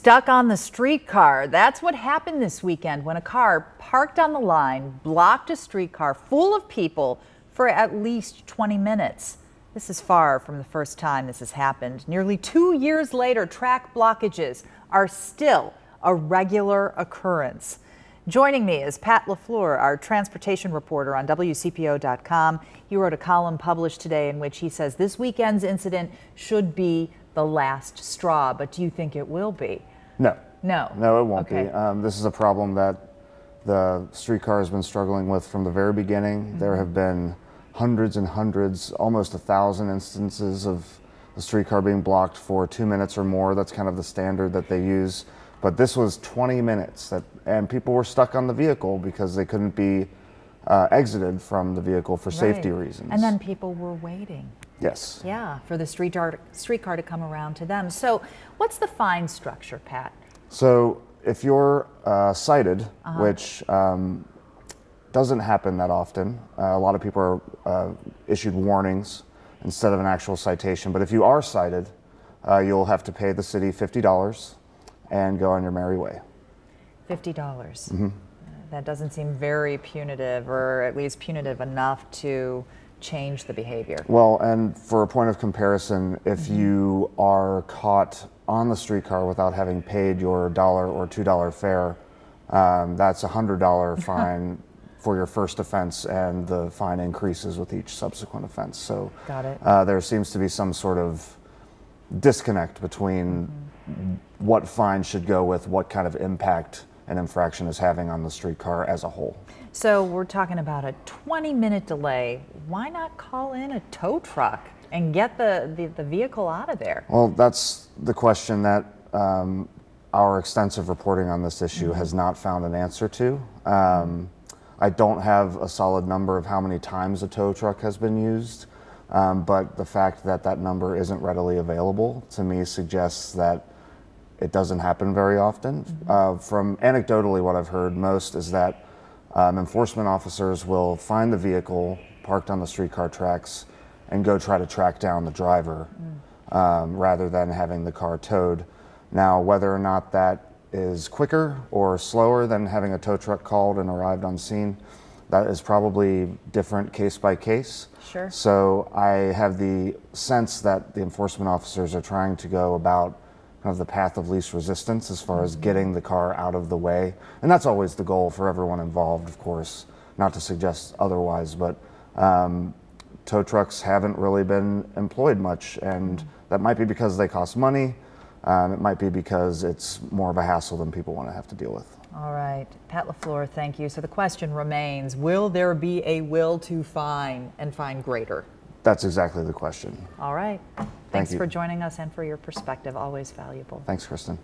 Stuck on the streetcar. That's what happened this weekend when a car parked on the line blocked a streetcar full of people for at least 20 minutes. This is far from the first time this has happened. Nearly 2 years later, track blockages are still a regular occurrence. Joining me is Pat LaFleur, our transportation reporter on WCPO.com. He wrote a column published today in which he says this weekend's incident should be the last straw. But do you think it will be? No. No. No, it won't Okay. be. This is a problem that the streetcar has been struggling with from the very beginning. Mm-hmm. There have been hundreds and hundreds, almost 1,000 instances of the streetcar being blocked for 2 minutes or more. That's kind of the standard that they use. But this was 20 minutes, and people were stuck on the vehicle because they couldn't be exited from the vehicle for safety reasons. And then people were waiting. Yes. Yeah, for the streetcar to come around to them. So what's the fine structure, Pat? So if you're cited, which doesn't happen that often, a lot of people are issued warnings instead of an actual citation. But if you are cited, you'll have to pay the city $50 and go on your merry way. $50. Mm-hmm. That doesn't seem very punitive, or at least punitive enough to change the behavior. Well, and for a point of comparison, if you are caught on the streetcar without having paid your $1 or $2 fare, that's a $100 fine for your first offense, and the fine increases with each subsequent offense. So got it. There seems to be some sort of disconnect between what fine should go with what kind of impact an infraction is having on the streetcar as a whole. So we're talking about a 20-minute delay. Why not call in a tow truck and get the vehicle out of there? Well, that's the question that our extensive reporting on this issue has not found an answer to. I don't have a solid number of how many times a tow truck has been used, but the fact that that number isn't readily available to me suggests that it doesn't happen very often. From anecdotally, what I've heard most is that enforcement officers will find the vehicle parked on the streetcar tracks and go try to track down the driver rather than having the car towed. Now, whether or not that is quicker or slower than having a tow truck called and arrived on scene, that is probably different case by case. Sure. So I have the sense that the enforcement officers are trying to go about kind of the path of least resistance as far as getting the car out of the way. And that's always the goal for everyone involved, of course, not to suggest otherwise, but tow trucks haven't really been employed much, and that might be because they cost money. It might be because it's more of a hassle than people want to have to deal with. All right, Pat LaFleur, thank you. So the question remains, will there be a will to fine and fine greater? That's exactly the question. All right. Thanks you for joining us and for your perspective. Always valuable. Thanks, Kristen.